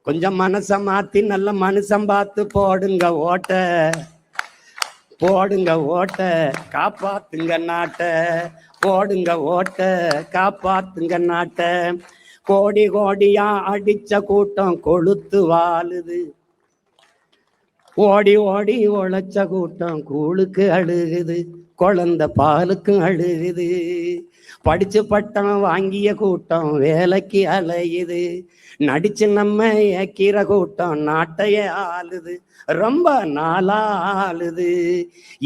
கொஞ்சம் மனச மாத்தி நல்ல மனுஷன் பார்த்து போடுங்க ஓட்ட, போடுங்க ஓட்ட, காப்பாத்துங்க நாட்ட, போடுங்க ஓட்ட, காப்பாத்துங்க நாட்ட. கோடி கோடியா அடிச்ச கூட்டம் கொளுத்து வாழுது, ஓடி ஓடி உழைச்ச கூட்டம் கூழுக்கு அழுகுது, குழந்தை பாலுக்கும் அழுகுது. படிச்சு பட்டம் வாங்கிய கூட்டம் வேலைக்கு அலையுது, நடிச்சு நம்ம ஏக்கிற கூட்டம் நாட்டைய ஆளுது, ரொம்ப நாளா ஆளுது.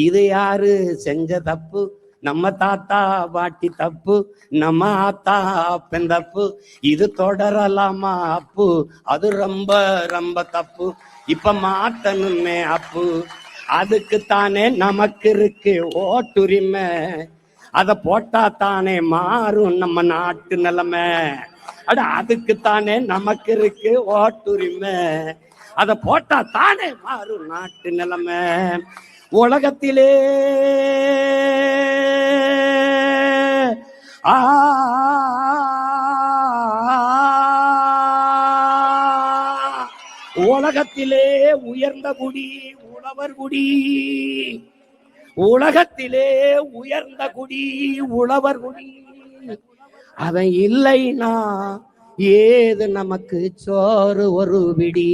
இது யாரு செஞ்ச தப்பு? நம்ம தாத்தா பாட்டி தப்பு, நம்ம ஆத்தா அப்பன் தப்பு. இது தொடரலாமா அப்பு? அது ரொம்ப ரொம்ப தப்பு. இப்ப மாத்தணுமே அப்பு. அதுக்குத்தானே நமக்கு இருக்கு ஓட்டுரிமை, அத போட்டா தானே மாறும் நம்ம நாட்டு நிலைமை. அட அதுக்குத்தானே நமக்கு இருக்கு ஓட்டுரிமை, அத போட்டா தானே மாறும் நாட்டு நிலைமை. உலகத்திலே உலகத்திலே உயர்ந்த குடி உழவர் குடி, உலகத்திலே உயர்ந்த குடி உழவர் குடி. அவன் இல்லைனா ஏது நமக்கு சோறு ஒரு விடி.